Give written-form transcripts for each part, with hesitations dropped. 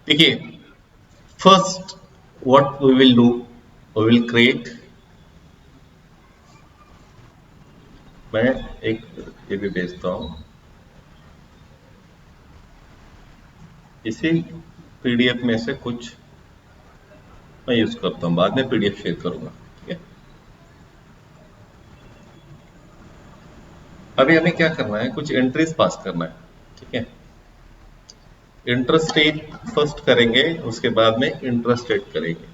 देखिए, first what we will do, we will create, मैं एक ये भी भेजता हूँ, इसी पीडीएफ में से कुछ मैं यूज करता हूँ, बाद में पीडीएफ शेयर करूंगा। ठीक है, अभी हमें क्या करना है, कुछ एंट्रीज पास करना है। ठीक है, इंटरेस्ट रेट फर्स्ट करेंगे, उसके बाद में इंटरेस्ट रेट करेंगे।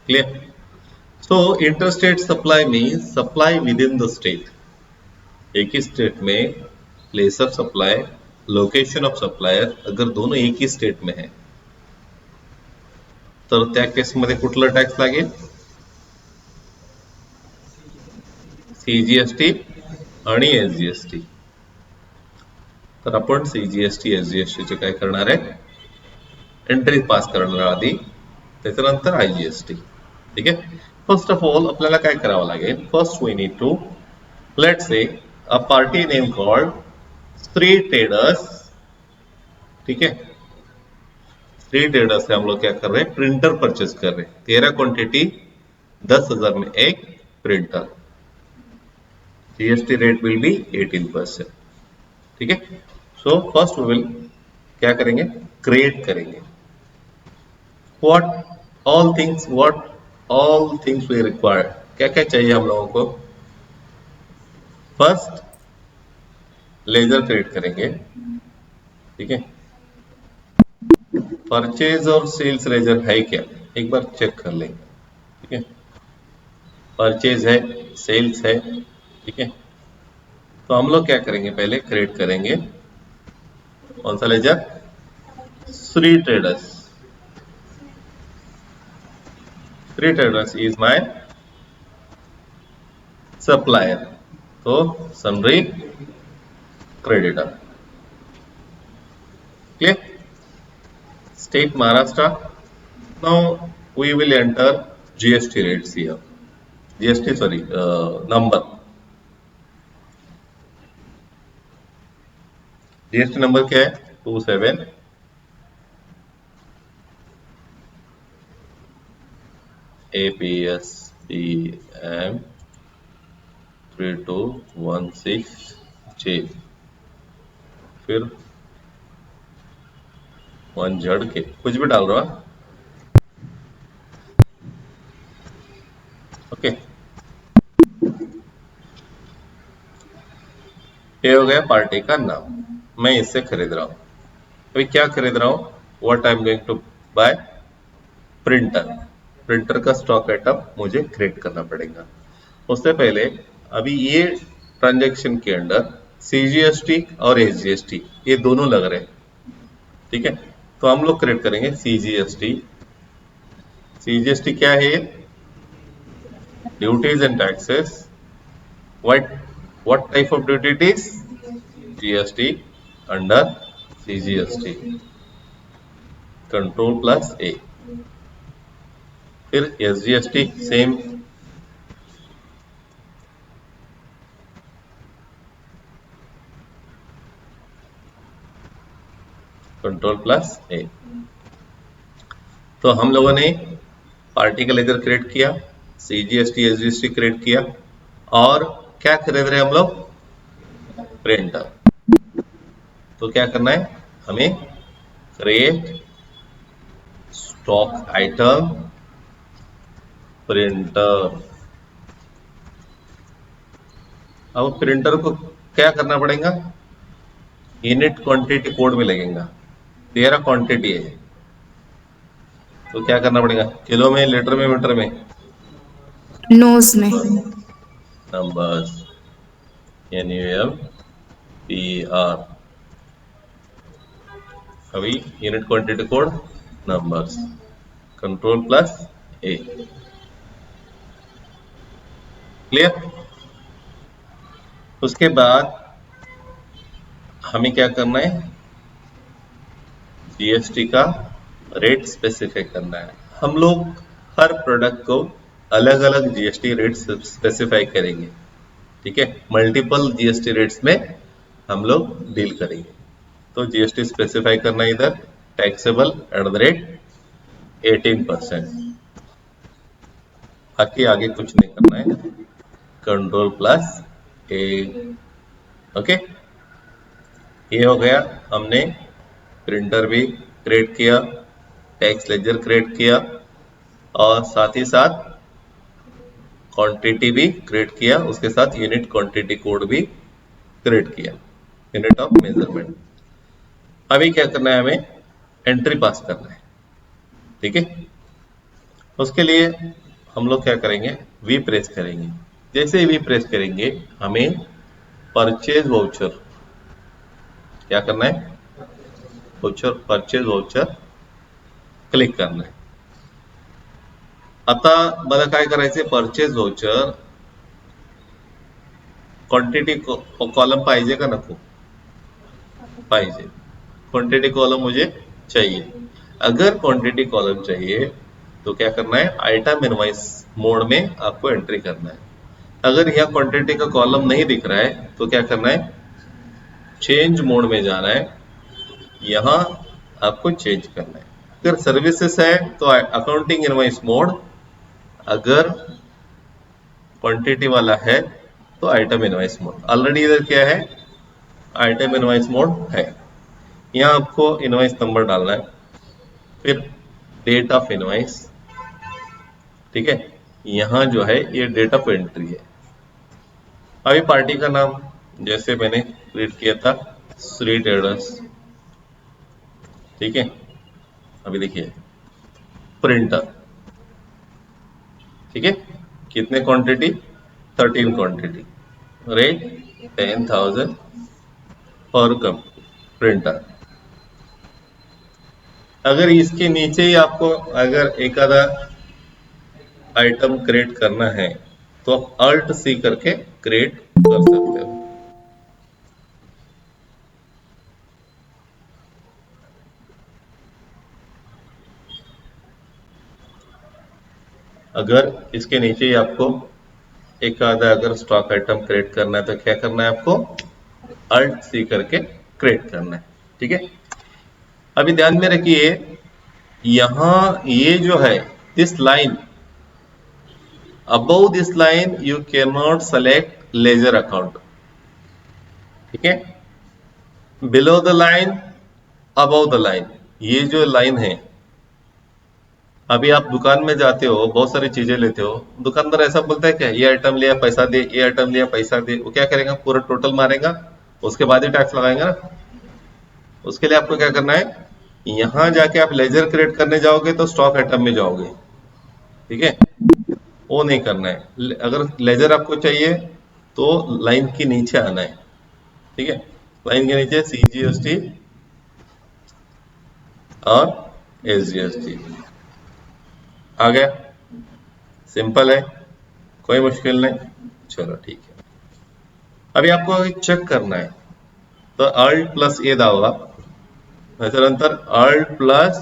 Clear? So interest rate supply means supply with in the state, एक ही स्टेट में place of supply, location of supplier अगर दोनों एक ही स्टेट में है तर त्या केसमध्ये कुठला टॅक्स लागेल, सीजीएसटी आणि एसजीएसटी. तर आपण सीजीएसटी एसजीएसटी चे काय करणार आहे, एंट्री पास करणार आधी, त्याच्यानंतर आयजीएसटी. ठीक आहे, फर्स्ट ऑफ ऑल आपल्याला काय करावं लागेल, first we need to let's say a party name called Shri traders. ठीक है, श्री ट्रेडर्स से हम लोग क्या कर रहे हैं, प्रिंटर परचेज कर रहे हैं, 13 क्वांटिटी 10,000 में एक printer, GST rate will be 18%. ठीक है, सो फर्स्ट वी विल क्या करेंगे, क्रिएट करेंगे. What all things we require, क्या क्या चाहिए हम लोगों को. फर्स्ट लेजर क्रिएट करेंगे. ठीक है, परचेज और सेल्स लेजर है क्या, एक बार चेक कर लेंगे. ठीक है, परचेज है, सेल्स है. ठीक है, तो हम लोग क्या करेंगे, पहले क्रिएट करेंगे कौन सा ledger, Shri traders. Shri traders is my supplier, तो sundry creditor. Clear? State Maharashtra. Now we will enter GST rates here, GST sorry number, GST number क्या है, 27 APSPM 3216J, फिर 1 जड़ के कुछ भी डाल रहा. ओके, ये हो गया पार्टी का नाम, मैं इससे खरीद रहा हूं. अभी क्या खरीद रहा हूं, what I am going to buy, printer. Printer का स्टॉक आइटम मुझे क्रिएट करना पड़ेगा. उससे पहले अभी ये ट्रांजैक्शन के अंदर सीजीएसटी और एसजीएसटी ये दोनों लग रहे हैं. ठीक है, तो हम लोग क्रिएट करेंगे सीजीएसटी. सीजीएसटी क्या है, duties and taxes. What type of duty it is, GST under CGST, control plus A. फिर SGST same, control plus A. तो हम लोगों ने पार्टी का लेजर क्रिएट किया, सीजीएसटी एसजीएसटी क्रिएट किया, और क्या खरीद रहे हैं हम लोग, प्रिंटर. तो क्या करना है हमें, क्रिएट स्टॉक आइटम प्रिंटर. अब प्रिंटर को क्या करना पड़ेगा, यूनिट क्वांटिटी कोड में लगेगा, 13 क्वांटिटी है, तो क्या करना पड़ेगा, किलो में, लीटर में, मीटर में, नोज में, नंबर्स, NUMPR. अभी unit quantity code numbers, control plus A. Clear? उसके बाद हमें क्या करना है, जीएसटी का रेट स्पेसिफाई करना है. हम लोग हर प्रोडक्ट को अलग अलग जीएसटी रेट स्पेसिफाई करेंगे. ठीक है, मल्टीपल जीएसटी रेट्स में हम लोग डील करेंगे. तो जीएसटी स्पेसिफाई करना है इधर, टैक्सेबल @18%। बाकी आगे कुछ नहीं करना है, Ctrl+A। ओके, ये हो गया। हमने प्रिंटर भी क्रिएट किया, टैक्स लेजर क्रिएट किया, और साथ ही साथ क्वांटिटी भी क्रिएट किया, उसके साथ यूनिट क्वांटिटी कोड भी क्रिएट किया, यूनिट ऑफ मेजरमेंट। अभी क्या करना है, हमें एंट्री पास करना है। ठीक है, उसके लिए हम लोग क्या करेंगे, वी प्रेस करेंगे। जैसे ही वी प्रेस करेंगे हमें परचेज वाउचर, क्या करना है, वाउचर, परचेज वाउचर क्लिक करना आहे। आता मला काय करायचंय, परचेज वाउचर क्वांटिटी कॉलम पाहिजे का नको, पाहिजे। क्वांटिटी कॉलम मुझे चाहिए। अगर क्वांटिटी कॉलम चाहिए तो क्या करना है, आइटम इनवाइस मोड में आपको एंट्री करना है। अगर यह क्वांटिटी का कॉलम नहीं दिख रहा है तो क्या करना है, चेंज मोड में जाना है, यहां आपको चेंज करना है। अगर सर्विसेज है तो अकाउंटिंग इनवाइस मोड, अगर क्वांटिटी वाला है तो आइटम इनवाइस मोड। ऑलरेडी इधर क्या है, आइटम इनवाइस मोड है। यहाँ आपको इनवाइस नंबर डालना है, फिर डेट ऑफ इनवाइस। ठीक है, यहाँ जो है ये डेट ऑफ एंट्री है। अभी पार्टी का नाम जैसे मैंने क्रिएट किया था, श्री ट्रेडर्स। ठीक है, अभी देखिए प्रिंटर। ठीक है, कितने क्वांटिटी, 13 क्वांटिटी, रेट 10,000 पर कम प्रिंटर। अगर इसके नीचे ही आपको अगर एक आधा आइटम क्रिएट करना है तो आप अल्ट सी करके क्रिएट कर सकते हो। अगर इसके नीचे ही आपको एक आधा अगर स्टॉक आइटम क्रिएट करना है तो क्या करना है, आपको अल्ट सी करके क्रिएट करना है। ठीक है, अभी ध्यान में रखिए, यहां ये जो है this line, above this line you cannot select ledger account। ठीक है, below the line, above the line, ये जो लाइन है, अभी आप दुकान में जाते हो, बहुत सारी चीजें लेते हो, दुकानदार ऐसा बोलता है क्या, ये आइटम लिया पैसा दे, ये आइटम लिया पैसा दे। वो क्या करेगा, पूरा टोटल मारेगा, उसके बाद ही टैक्स लगाएगा ना। उसके लिए आपको क्या करना है, यहां जाके आप लेजर क्रिएट करने जाओगे तो स्टॉक आइटम में जाओगे। ठीक है, वो नहीं करना है। अगर लेजर आपको चाहिए तो लाइन के नीचे आना है। ठीक है, लाइन के नीचे CGST और SGST आ गया। सिंपल है, कोई मुश्किल नहीं। चलो ठीक है, अभी आपको चेक करना है तो Alt+A दाबा, त्याच्यानंतर Alt+F1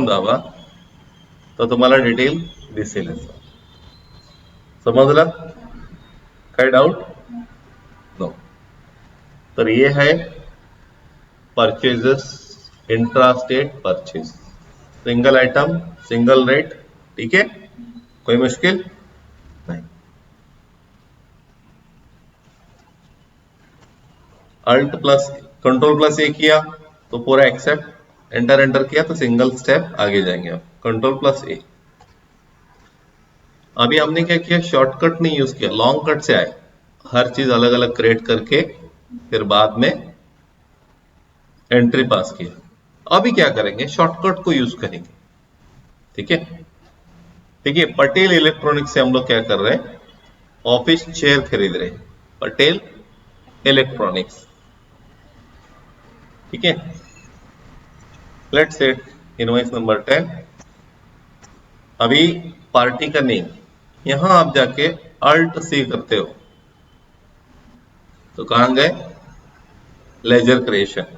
दाबा, तो तुम्हाला डिटेल दिसेल। समजलं, काही डाउट नो। तर ये है purchases, intra state purchase, single item single rate. ठीक है, कोई मुश्किल नहीं। Ctrl+A किया तो पूरा एक्सेप्ट, एंटर एंटर किया तो सिंगल स्टेप आगे जाएंगे आप, Ctrl+A। अभी हमने क्या किया, शॉर्टकट नहीं यूज किया, लॉन्ग कट से आए, हर चीज अलग अलग क्रिएट करके फिर बाद में एंट्री पास किया। अभी क्या करेंगे, शॉर्टकट को यूज करेंगे। ठीक है, देखिए पटेल इलेक्ट्रॉनिक्स से हम लोग क्या कर रहे हैं, ऑफिस चेयर खरीद रहे हैं, पटेल इलेक्ट्रॉनिक्स। ठीक है, लेट्स सेट इनवॉइस नंबर 10। अभी पार्टी का नेम, यहां आप जाके अल्ट सी करते हो तो कहां गए, लेजर क्रिएशन।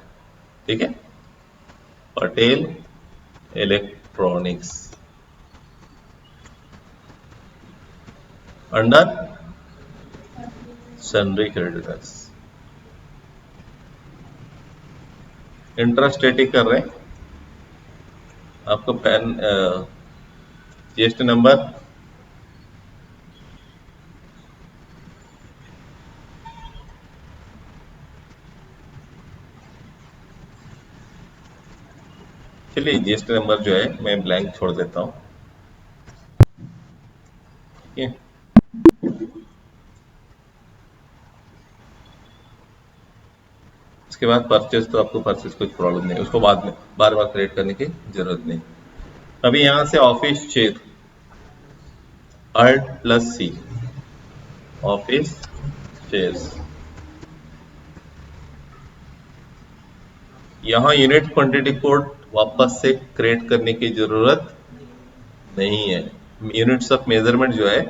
ठीक है, Patel electronics under sundry creditors. Intrastate ही कर रहे हैं। आपको पैन जीएसटी नंबर चलिए जीएसटी नंबर जो है मैं ब्लैंक छोड़ देता हूँ। ठीक है, उसके बाद परचेज, तो आपको परचेज कुछ प्रॉब्लम नहीं, उसको बाद में बार बार क्रिएट करने की जरूरत नहीं। अभी यहां से ऑफिस क्षेत्र Alt+C, ऑफिस शेयर्स, यहाँ यूनिट क्वांटिटी कोड वापस से क्रिएट करने की जरूरत नहीं है। यूनिट्स ऑफ मेजरमेंट जो है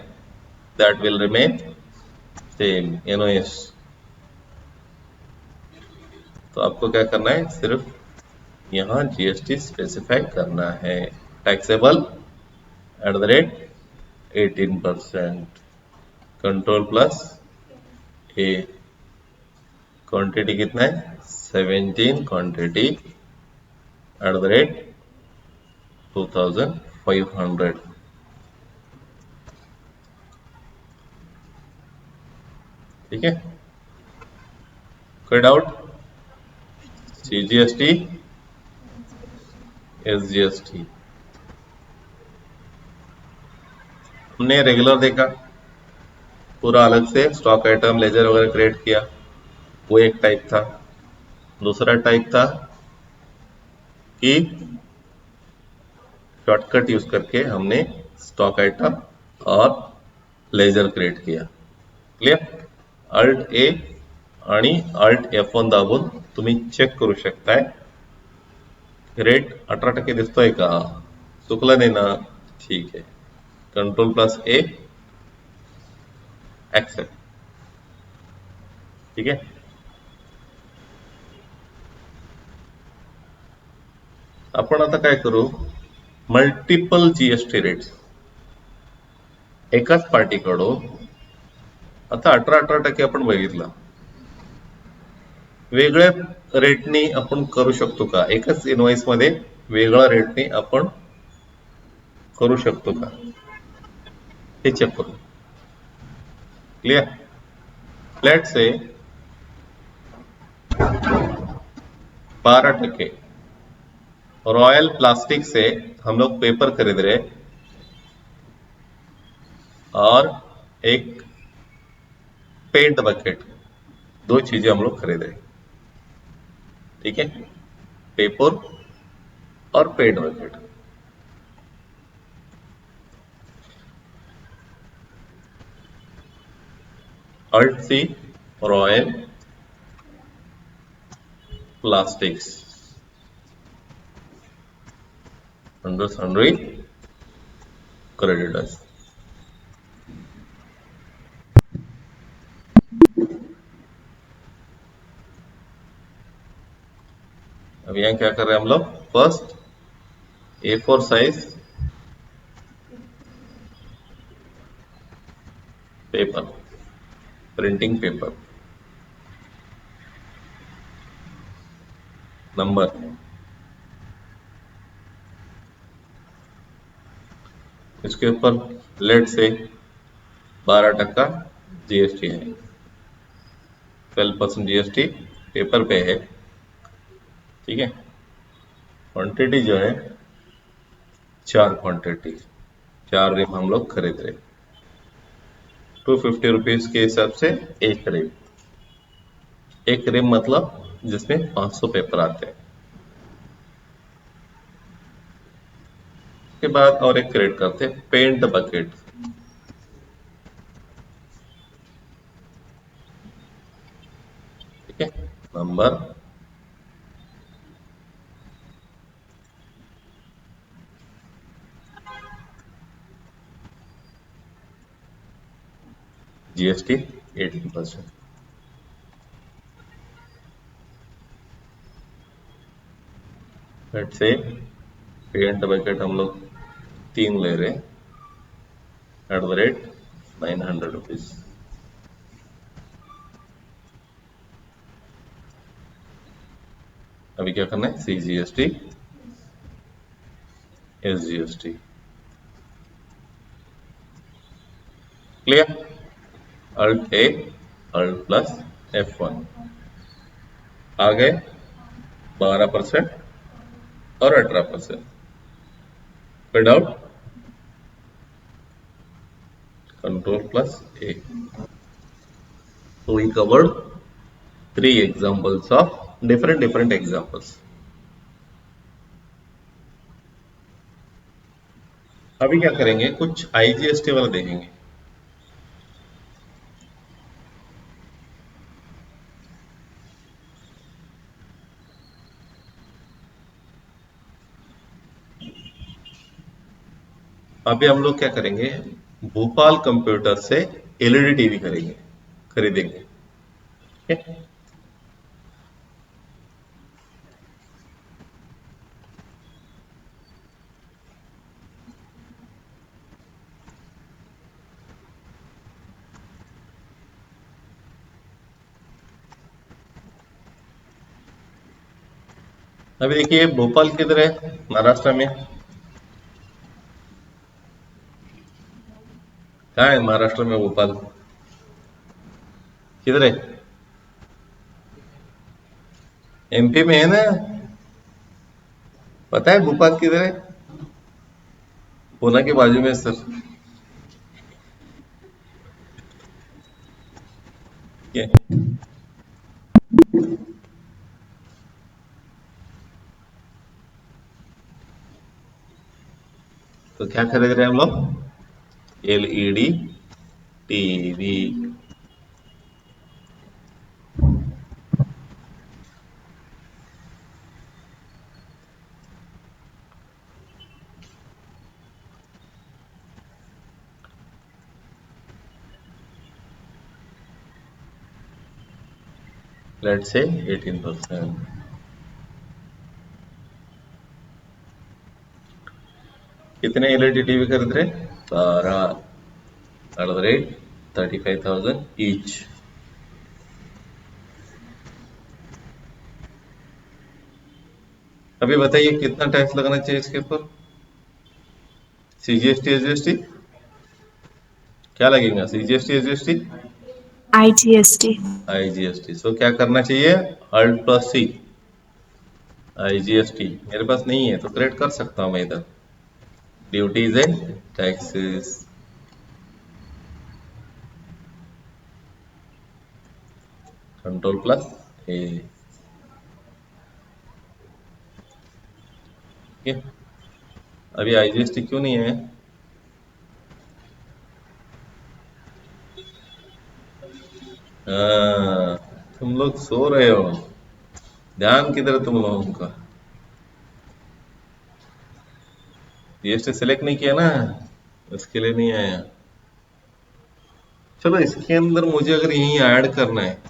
that will remain same, NOS. तो आपको क्या करना है, सिर्फ यहाँ जीएसटी स्पेसिफाई करना है, टैक्सेबल @18%, कंट्रोल प्लस ए, क्वांटिटी कितना है 17, क्वांटिटी @2500। ठीक है, कोई डाउट? सीजीएसटी, एसजीएसटी हमने रेगुलर देखा, पूरा अलग से स्टॉक आइटम लेजर वगैरह क्रिएट किया, वो एक टाइप था। दूसरा टाइप था कि शॉर्टकट यूज करके हमने स्टॉक आइटम और लेजर क्रिएट किया। क्लियर? अल्ट ए आणि अल्ट F1 दाबून तुम्ही चेक करू शकताय रेट 18% दिसतोय का, चुकलं नाही ना? ठीक आहे, कंट्रोल प्लस ए, ऍक्सेप्ट। ठीक आहे, आपण आता काय करू, मल्टिपल जीएसटी रेट्स एकाच पार्टीकडून, आता 18% आपण बघितला, वेगळ्या रेटनी आपण करू शकतो का, एकाच इनवॉइस मध्ये वेगळ्या रेटनी आपण करू शकतो का, हे चेक करू। क्लियर? लेट से 12% रॉयल प्लास्टिक से हम लोग पेपर खरीद रहे और एक पेंट बकेट, दो चीजें हम लोग खरीद रहे। ठीक है, पेपर और paint bucket. Alt C, royal plastics, under sundry creditors. अब यहाँ क्या कर रहे हैं हम लोग, first A4 size paper, printing paper, number, इसके ऊपर लेट से 12% जीएसटी है, 12% जीएसटी पेपर पे है। ठीक है, क्वांटिटी जो है 4 क्वांटिटी, 4 रिम हम लोग खरीद रहे, 250 रुपीज के हिसाब से एक रिम, एक रिम मतलब जिसमें 500 पेपर आते हैं। के बाद और एक क्रिएट करते हैं पेंट बकेट। ठीक है, number, GST 18%। Let's say paint bucket हम लोग 3 ले रहे @900 रुपीज। अभी क्या करना है, CGST SGST। Clear? Alt A, alt plus F1 आ गए 12% और 18%। कोई doubt? Control plus A. So we covered three examples of different examples. अभी क्या करेंगे, कुछ IGST वाला देखेंगे। अभी हम लोग क्या करेंगे, भोपाल कंप्यूटर से एलईडी टीवी करेंगे, खरीदेंगे। ठीक है? अभी देखिए भोपाल किधर है, महाराष्ट्र में। कहाँ है महाराष्ट्र में भोपाल, किधर है? MP में है ना। पता है भोपाल किधर है? पूना के बाजू में सर। ये तो क्या खरीद रहे हैं हम लोग, एलईडी टीवी। लेट से 18%। कितने एलईडी टीवी खरीद रहे? 12 एट द रेट 35,000 ईच। अभी बताइए कितना टैक्स लगना चाहिए इसके ऊपर, CGST SGST क्या लगेगा, CGST SGST IGST। IGST। सो क्या करना चाहिए, अल्ट प्लस C IGST। मेरे पास नहीं है तो क्रिएट कर सकता हूं मैं इधर, duties and taxes. Control plus A. ठीक है? अभी IGST क्यों नहीं है? हाँ, तुम लोग सो रहे हो, ध्यान किधर है तुम लोगों का। जीएसटी सेलेक्ट नहीं किया ना, इसके लिए नहीं आया। चलो इसके अंदर मुझे अगर यही ऐड करना है,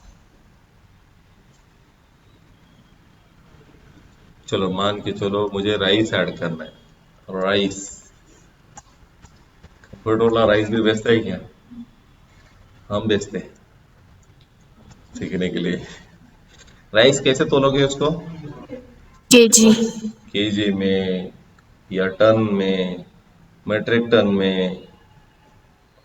चलो मान के चलो मुझे राइस ऐड करना है, राइस। कंफर्ट राइस भी बेचता है क्या? हम बेचते हैं सीखने के लिए। राइस कैसे तोलोगे उसको, KG। केजी में या टन में, मेट्रिक टन में?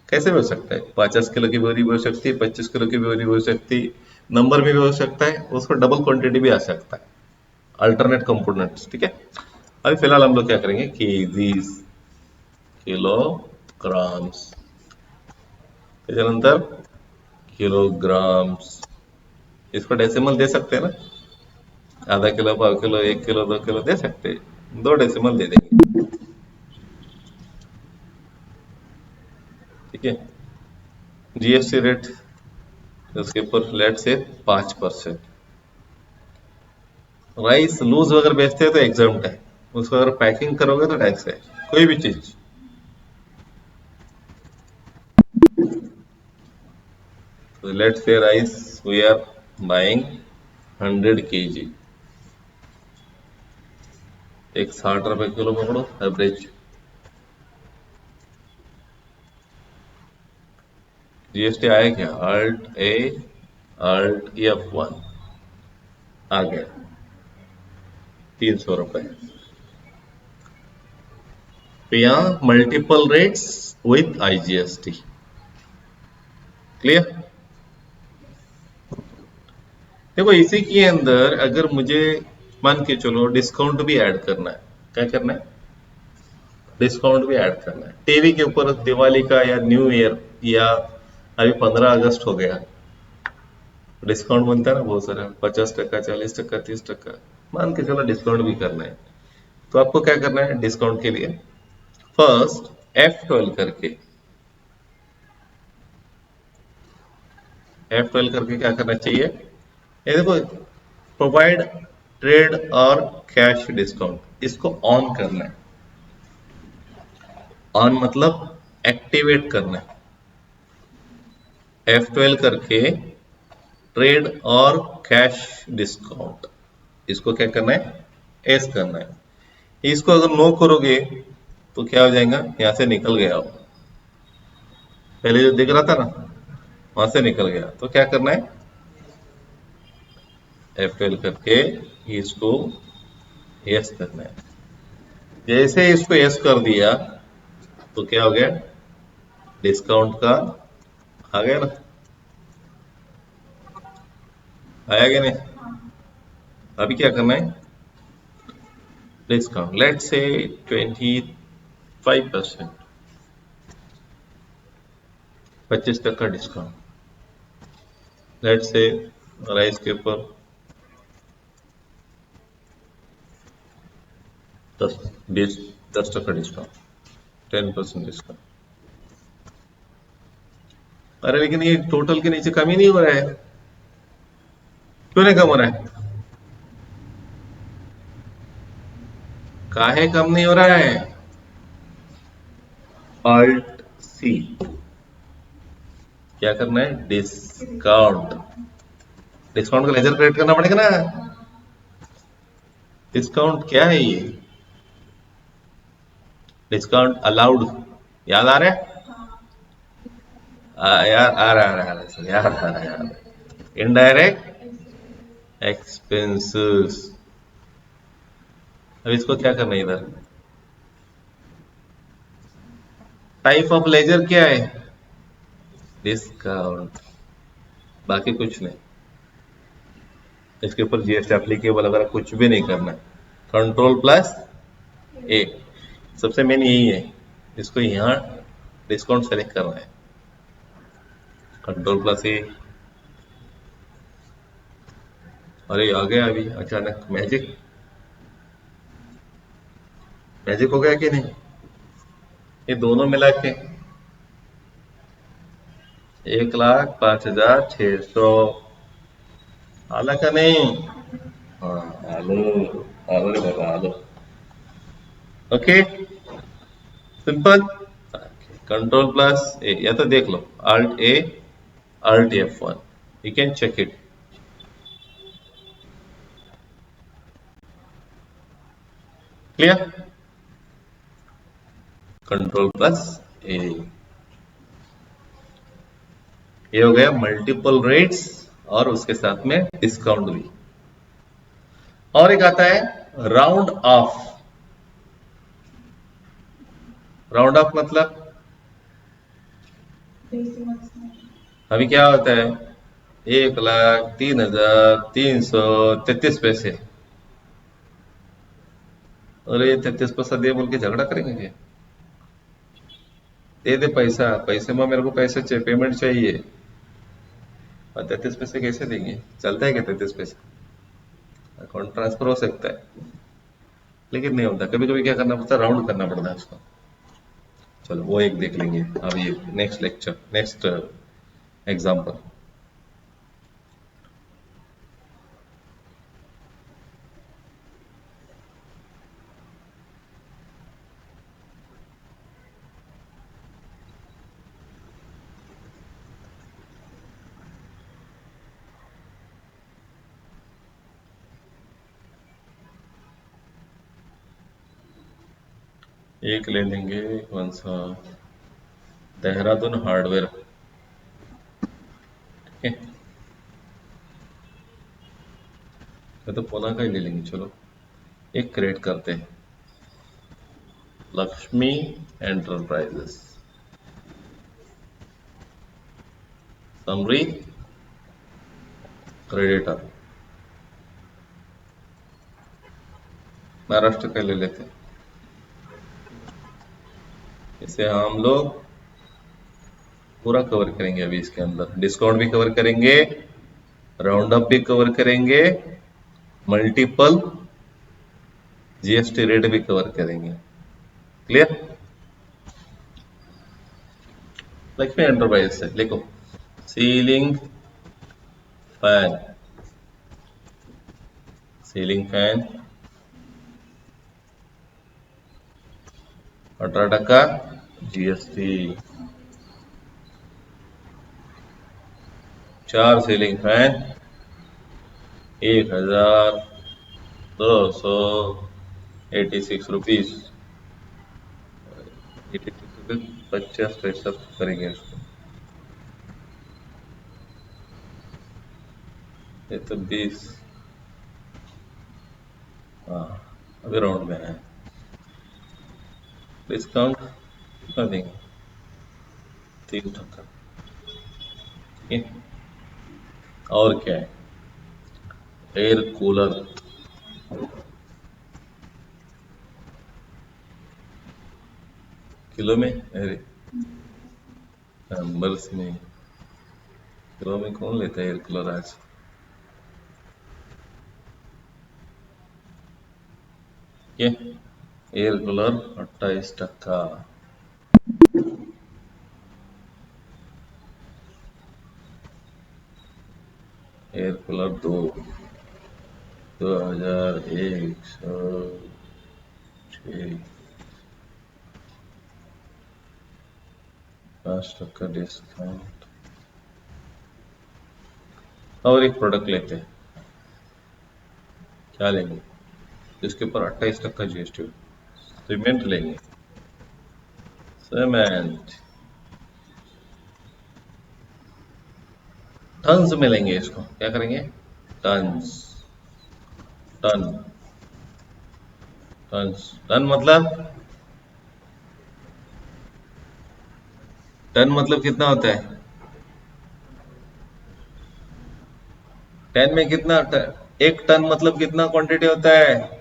कैसे भी हो सकता है, 50 किलो की बोरी भी हो सकती है, 25 किलो की बोरी भी हो सकती है, नंबर में भी हो सकता है, उसको डबल क्वांटिटी भी आ सकता है, अल्टरनेट कंपोनेंट्स। ठीक है? अभी फिलहाल हम लोग क्या करेंगे, केजीज, किलोग्राम्स, त्याच्यानंतर किलोग्राम्स। इसको डेसिमल दे सकते हैं ना, आधा किलो, पाव किलो, 1 किलो, 2 किलो दे सकते हैं, 2 डेसिमल दे देंगे। ठीक है? जीएसटी रेट उसके ऊपर लेट से 5%। राइस लूज अगर बेचते हैं तो एग्जाम्प्ट है, उसको अगर पैकिंग करोगे तो टैक्स है, कोई भी चीज। तो let say rice we are buying 100 kg, एक 60 रुपए किलो पकड़ो एवरेज। जीएसटी आया क्या, अल्ट ए, अल्ट F1 आ गया। ₹300। तो यहाँ multiple rates with IGST. Clear? देखो इसी के अंदर अगर मुझे मान के चलो डिस्काउंट भी ऐड करना है, क्या करना है? डिस्काउंट भी ऐड करना है टीवी के ऊपर। दिवाली का या न्यू ईयर या अभी 15 अगस्त हो गया, डिस्काउंट बनता है ना बहुत सारा, 50%, 40%, 30%। मान के चलो डिस्काउंट भी करना है, तो आपको क्या करना है डिस्काउंट के लिए? फर्स्ट F12 करके, F12 करके क्या करना चाहिए? ये देखो, प्रोवाइड ट्रेड और कैश डिस्काउंट, इसको ऑन करना है। ऑन मतलब एक्टिवेट करना है। F12 करके ट्रेड और कैश डिस्काउंट, इसको क्या करना है? एस करना है। इसको अगर नो करोगे तो क्या हो जाएगा? यहां से निकल गया हो, पहले जो दिख रहा था ना वहां से निकल गया, तो क्या करना है? F12 करके इसको यस करना है। जैसे इसको यस कर दिया तो क्या हो गया? डिस्काउंट का आ गया ना, आया कि नहीं? अभी क्या करना है? Discount let's say 25%, 25% discount. Let's say rice के ऊपर 10% डिस्काउंट, 10% डिस्काउंट। अरे लेकिन ये टोटल के नीचे कम ही नहीं हो रहा है, क्यों नहीं कम हो रहा है? काहे कम नहीं हो रहा है? ऑल्ट सी, क्या करना है? डिस्काउंट। डिस्काउंट का लेजर क्रिएट करना पड़ेगा ना। डिस्काउंट क्या है ये? डिस्काउंट अलाउड, याद आ रहा है? यार आ रहा है, याद आ रहा है, याद है। Indirect expenses. अब इसको क्या करना है इधर? टाइप ऑफ लेजर क्या है? डिस्काउंट, बाकी कुछ नहीं। इसके ऊपर जीएसटी एप्लीकेबल वगैरह कुछ भी नहीं करना है। कंट्रोल प्लस ए, सबसे मेन यही है। इसको यहाँ डिस्काउंट सेलेक्ट करना है, कंट्रोल प्लस ए। अरे आ गया अभी अचानक मैजिक, मैजिक हो गया कि नहीं? ये दोनों मिला के 1,05,600। आला का नहीं? हाँ, आलो, आलो रे बाबा आलो। Okay, simple. Control plus A, या तो देख लो alt A, alt F1, you can check it. Clear? Control plus A, ये हो गया मल्टीपल रेट्स और उसके साथ में डिस्काउंट भी। और एक आता है राउंड ऑफ। राउंड ऑफ मतलब अभी क्या होता है? 1,03,333 पैसे। अरे 33 पैसा दे बोल के झगड़ा करेंगे क्या? दे दे पैसा, पैसे में मेरे को पैसे चाहिए, पेमेंट चाहिए। और 33 पैसे कैसे देंगे? चलता है क्या 33 पैसे? अकाउंट ट्रांसफर हो सकता है लेकिन नहीं होता। कभी कभी क्या करना पड़ता है? राउंड करना पड़ता है उसको। चलो वो एक देख लेंगे अभी नेक्स्ट लेक्चर, नेक्स्ट एग्जाम्पल। एक ले लेंगे कौन सा? देहरादून हार्डवेयर, ठीक है। मैं तो पुणे का ही ले लेंगे चलो। एक क्रिएट करते हैं, Lakshmi enterprises, summary creditor, Maharashtra का ले लेते हैं। इसे हम लोग पूरा कवर करेंगे अभी, इसके अंदर डिस्काउंट भी कवर करेंगे, राउंड अप भी कवर करेंगे, मल्टीपल जीएसटी रेट भी कवर करेंगे। क्लियर? लक्ष्मी एंटरप्राइज से लिखो, ceiling fan, ceiling fan 18% GST, 4 ceiling fan 1286 rupees, 50 पैसा करेंगे इसको, ये तो 20, हाँ अभी राउंड में है। डिस्काउंट कितना देंगे? 3%। ठीक है, और क्या है? एयर कूलर, किलो में, अरे नंबर्स में, किलो में कौन लेता है एयर कूलर आज? ये air cooler 28%, air cooler 2106, 5% discount. और एक प्रोडक्ट लेते हैं, क्या लेंगे जिसके ऊपर 28% जीएसटी? सीमेंट लेंगे, सीमेंट टन्स में लेंगे, इसको क्या करेंगे? टन्स, टन, टन्स, टन मतलब कितना होता है? 10 में कितना? एक टन मतलब कितना क्वांटिटी होता है?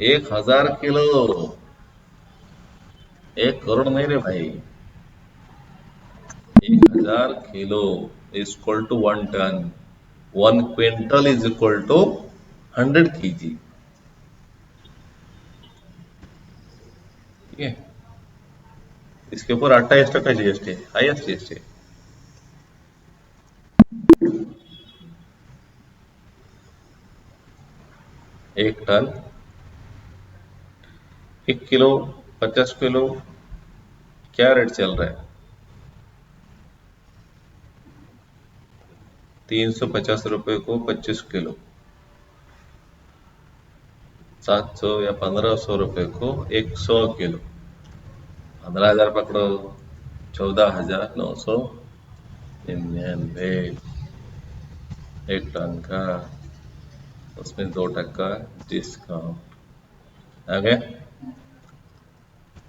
1000 किलो। 1 करोड़ नहीं रे भाई, 1000 kilo is equal to 1 ton, 1 quintal is equal to 100 kg। ठीक है, इसके ऊपर 28% जीएसटी, हाईएस्ट जीएसटी। एक टन, 1 किलो, 50 किलो, क्या रेट चल रहा है? 350 रुपए को 25 किलो, 700 या 1500 रुपए को 100 किलो, 15,000 पकड़ो, 14,999 एक टन का, उसमें 2% डिस्काउंट आ गया।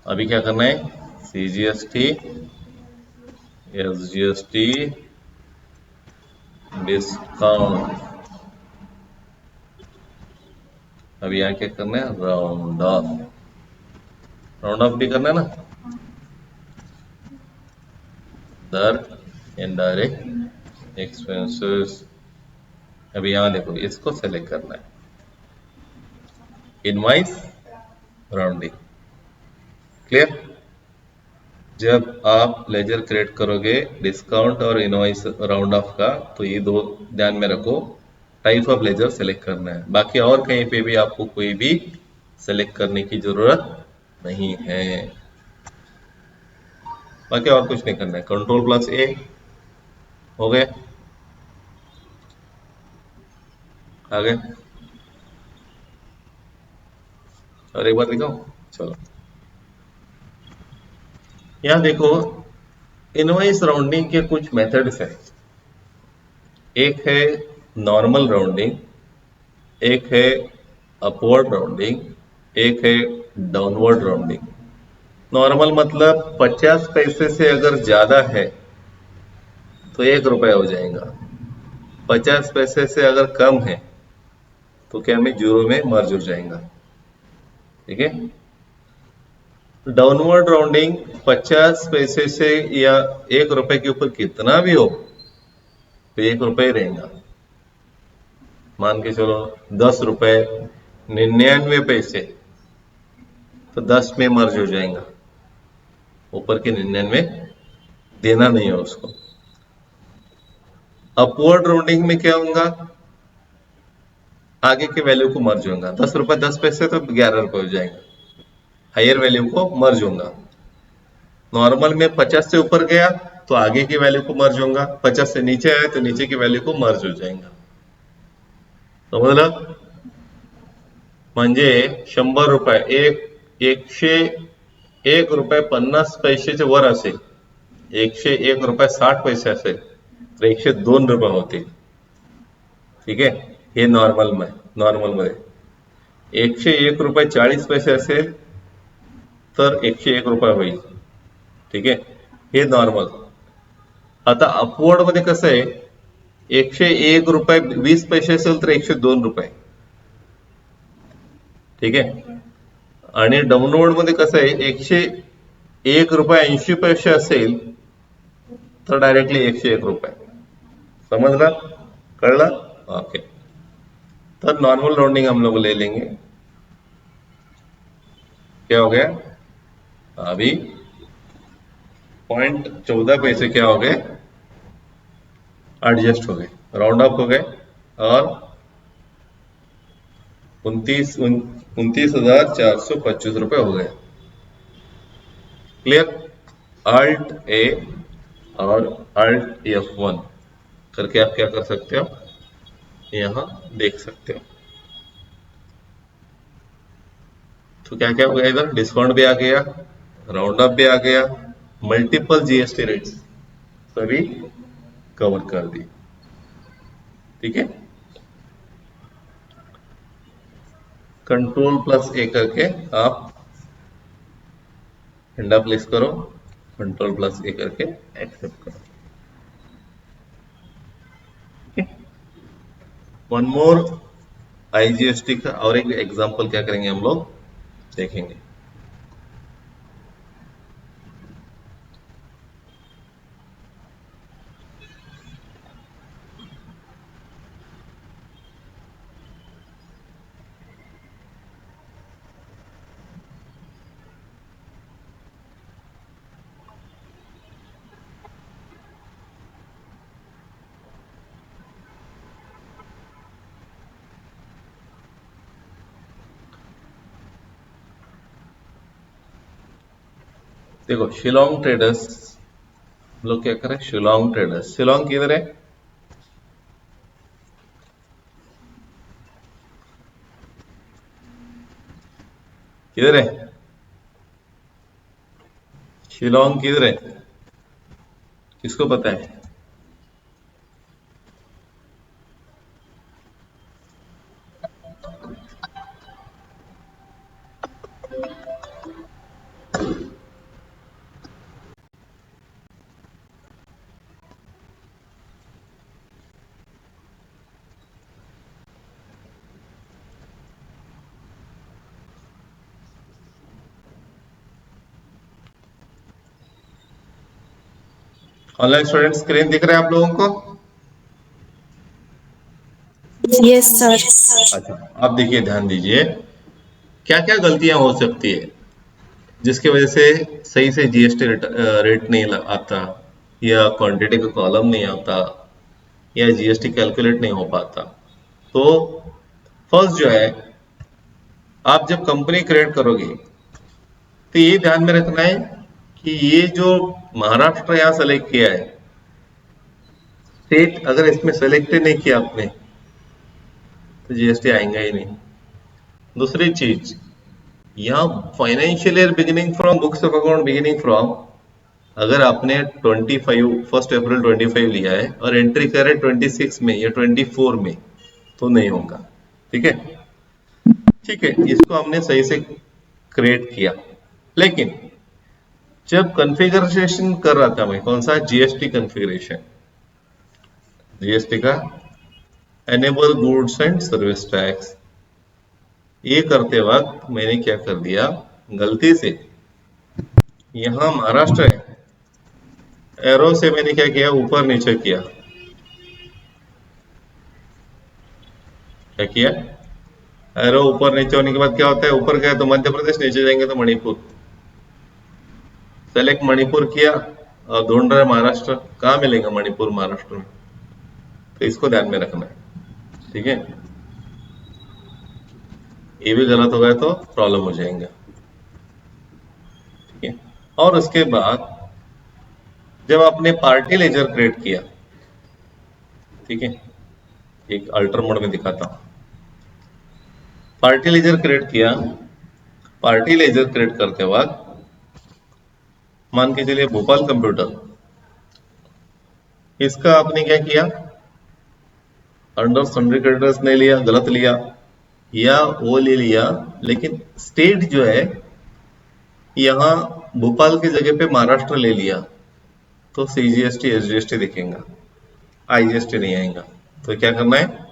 अभी क्या करना है? CGST, SGST, discount. अभी यहाँ क्या करना है? राउंड ऑफ, राउंड ऑफ भी करना है ना, दर इनडायरेक्ट एक्सपेंसेस। अभी यहाँ देखो, इसको सेलेक्ट करना है, इनवाइस राउंडिंग। क्लियर? जब आप लेजर क्रिएट करोगे डिस्काउंट और इनवाइस राउंड ऑफ का, तो ये दो ध्यान में रखो, टाइप ऑफ लेजर सेलेक्ट करना है। बाकी और कहीं पे भी आपको कोई भी सेलेक्ट करने की जरूरत नहीं है, बाकी और कुछ नहीं करना है। Ctrl+A हो गए, आ गए। और एक बार दिखाओ, चलो यहाँ देखो, इनवाइस राउंडिंग के कुछ मेथड्स हैं। एक है नॉर्मल राउंडिंग, एक है अपवर्ड राउंडिंग, एक है डाउनवर्ड राउंडिंग। नॉर्मल मतलब 50 पैसे से अगर ज्यादा है तो 1 रुपया हो जाएगा, 50 पैसे से अगर कम है तो क्या में जीरो में मर्ज हो जाएगा। ठीक है। डाउनवर्ड राउंडिंग 50 पैसे से या 1 रुपए के ऊपर कितना भी हो तो 1 रुपए ही रहेगा। मान के चलो 10 रुपए 99 पैसे, तो 10 में मर्ज हो जाएगा, ऊपर के 99 देना नहीं है उसको। अपवर्ड राउंडिंग में क्या होगा, आगे के वैल्यू को मर्ज होगा। 10 रुपए 10 पैसे तो 11 रुपए हो जाएगा, हायर वैल्यू को मर्ज होगा। नॉर्मल में 50 से ऊपर गया तो आगे की वैल्यू को मर्ज होगा, 50 से नीचे आया तो नीचे की वैल्यू को मर्ज हो जाएगा। समजलं? म्हणजे 100 रुपये 101 रुपये 50 पैसेचे वर असेल, 101 रुपये 60 पैसे असेल तर 102 रुपये होतील। ठीक आहे, हे नॉर्मल मध्ये 101 रुपये 40 पैसे असेल तर 101 रुपये होईल। ठीक आहे, हे नॉर्मल। आता अपवर्ड मध्ये कसं आहे, 101 रुपये 20 पैसे असेल तर 102 रुपये। ठीक आहे, आणि डाउनवर्ड मध्ये कसं आहे, 101 रुपये 80 पैसे असेल तर डायरेक्टली 101 रुपये। समझलं? कळलं? ओके। तो नॉर्मल राउंडिंग हम लोग ले लेंगे। क्या हो गया, अभी 0.14 पैसे क्या हो गए, एडजस्ट हो गए, राउंड अप हो गए और 29,425 रुपए हो गए। क्लियर? अल्ट ए और अल्ट F1 करके आप क्या कर सकते हो, यहां देख सकते हो। तो क्या क्या हो गया, इधर डिस्काउंट भी आ गया, राउंड अप भी आ गया, मल्टीपल जीएसटी रेट्स सभी कवर कर दी। ठीक है, कंट्रोल+A करके आप हैंडा प्लेस करो, कंट्रोल+A करके एक्सेप्ट करो। वन मोर आईजीएसटी का और एक एग्जांपल क्या करेंगे हम लोग देखेंगे। देखो शिलोंग ट्रेडर्स, हम लोग क्या करें, शिलोंग ट्रेडर्स, शिलोंग किधर है, किधर है शिलोंग, किधर है, किसको पता है? ऑनलाइन स्टूडेंट स्क्रीन दिख रहा है आप लोगों को? Yes sir. अच्छा, आप देखिए, ध्यान दीजिए, क्या क्या गलतियां हो सकती है जिसकी वजह से सही से जीएसटी रेट नहीं आता, या क्वांटिटी का कॉलम नहीं आता, या जीएसटी कैलकुलेट नहीं हो पाता। तो फर्स्ट जो है, आप जब कंपनी क्रिएट करोगे तो ये ध्यान में रखना है कि ये जो महाराष्ट्र यहां सेलेक्ट किया है, स्टेट अगर इसमें सेलेक्ट ही नहीं किया आपने तो जीएसटी आएगा ही नहीं। दूसरी चीज, यहाँ financial year beginning from, books of account beginning from, अगर आपने 1 अप्रैल 25 लिया है और एंट्री करे 26 में या 24 में तो नहीं होगा। ठीक है, ठीक है, इसको हमने सही से क्रिएट किया। लेकिन जब कॉन्फ़िगरेशन कर रहा था मैं, कौन सा, जीएसटी कॉन्फ़िगरेशन, जीएसटी का enable goods and service tax, ये करते वक्त मैंने क्या कर दिया, गलती से यहां महाराष्ट्र है, एरो से मैंने क्या किया, ऊपर नीचे किया। क्या किया, एरो ऊपर नीचे होने के बाद क्या होता है, ऊपर गया तो मध्य प्रदेश, नीचे जाएंगे तो मणिपुर। सेलेक्ट मणिपुर किया और ढूंढ रहे महाराष्ट्र, कहाँ मिलेगा मणिपुर महाराष्ट्र में, तो इसको ध्यान में रखना है। ठीक है, ये भी गलत हो गया तो प्रॉब्लम हो जाएगा। ठीक है, और उसके बाद जब आपने पार्टी लेजर क्रिएट किया, ठीक है, एक अल्टर मोड में दिखाता हूं, पार्टी लेजर क्रिएट किया, पार्टी लेजर क्रिएट करते वक्त मान के चलिए भोपाल कंप्यूटर, इसका आपने क्या किया, अंडर सन्ड्री क्रेडिटर्स नहीं लिया, गलत लिया, या वो ले लिया, लेकिन स्टेट जो है यहां भोपाल की जगह पे महाराष्ट्र ले लिया, तो सीजीएसटी एसजीएसटी दिखेगा, आईजीएसटी नहीं आएगा। तो क्या करना है,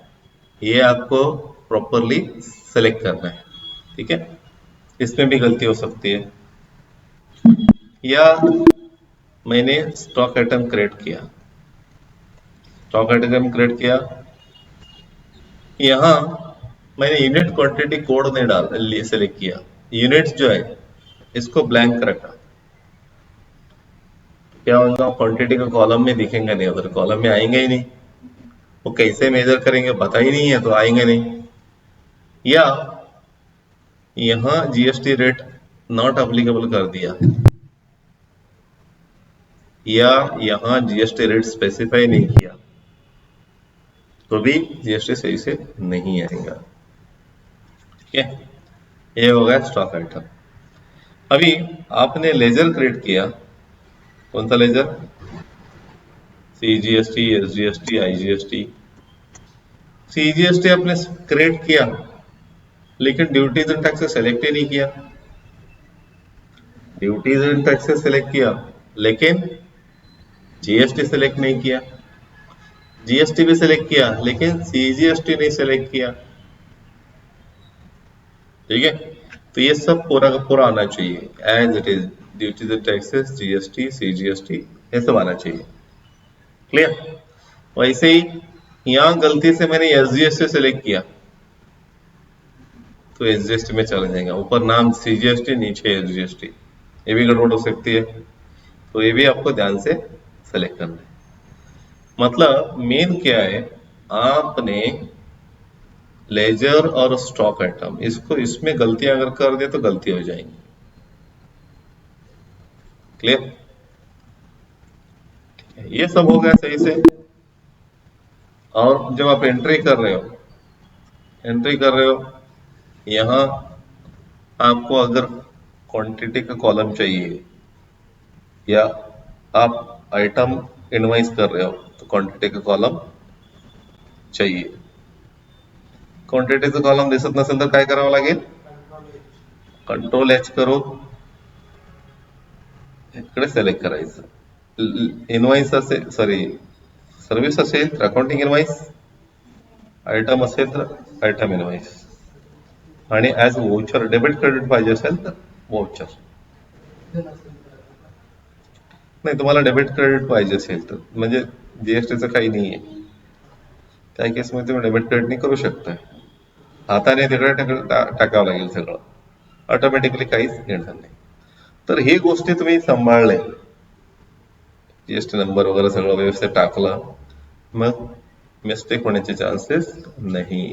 ये आपको प्रॉपरली सेलेक्ट करना है। ठीक है, इसमें भी गलती हो सकती है। या मैंने स्टॉक आइटम क्रिएट किया, स्टॉक आइटम क्रिएट किया, यहां मैंने यूनिट क्वांटिटी कोड नहीं डाल सेलेक्ट किया, यूनिट्स जो है इसको ब्लैंक रखा। क्या होगा, क्वांटिटी का कॉलम में दिखेंगे नहीं, उधर कॉलम में आएंगे ही नहीं, वो कैसे मेजर करेंगे पता ही नहीं है, तो आएंगे नहीं। या यहां जीएसटी रेट नॉट अप्लीकेबल कर दिया, या यहां जीएसटी रेट स्पेसिफाई नहीं किया, तो भी जीएसटी सही से नहीं आएगा। ठीक है, ये हो गया स्टॉक आइटम। अभी आपने लेजर क्रिएट किया, कौन सा ledger, CGST, SGST, IGST. CGST आपने क्रिएट किया, लेकिन ड्यूटीज एंड टैक्सेस सेलेक्ट ही नहीं किया। ड्यूटीज एंड टैक्सेस सेलेक्ट किया, लेकिन जीएसटी सेलेक्ट नहीं किया। जीएसटी भी सेलेक्ट किया, लेकिन सीजीएसटी नहीं सेलेक्ट किया। ठीक है, तो ये सब पूरा का पूरा आना चाहिए as it is, duties and taxes, GST, CGST, ये सब आना चाहिए। क्लियर। वैसे ही यहां गलती से मैंने एसजीएसटी सेलेक्ट किया, तो एसजीएसटी में चला जाएगा, ऊपर नाम सीजीएसटी, नीचे एसजीएसटी, ये भी गड़बड़ हो सकती है। तो ये भी आपको ध्यान से सेलेक्ट करना है। मतलब मेन क्या है, आपने लेजर और स्टॉक आइटम, इसको इसमें गलतियां अगर कर दे तो गलती हो जाएंगी। क्लियर, ये सब हो गया सही से। और जब आप एंट्री कर रहे हो, यहां आपको अगर क्वांटिटी का कॉलम चाहिए, या आप आइटम इनवाइस कर रहे हो, तो क्वांटिटी का कॉलम चाहिए। क्वांटिटीचं कॉलम दिसत नसेल तर काय करावं लागेल, कंट्रोल एच करून इकडे सिलेक्ट करायचं। इनवाइस असेल, सॉरी सर्व्हिस असेल तर अकाउंटिंग इनवाइस, आयटम असेल तर आयटम इनवाइस, आणि ऍज वोचर डेबिट क्रेडिट पाहिजे असेल तर वोचर। नाही, तुम्हाला डेबिट क्रेडिट पाहिजे असेल तर, म्हणजे जीएसटीचं काही नाहीये, त्या केसमध्ये तुम्ही डेबिट क्रेडिट नाही करू शकता, हाताने तिकडे टाकावं लागेल सगळं, ऑटोमॅटिकली काहीच येणार नाही। तर ही गोष्टी तुम्ही सांभाळले, जीएसटी नंबर वगैरे सगळं व्यवस्थित टाकलं, मग मिस्टेक होण्याचे चान्सेस नाही।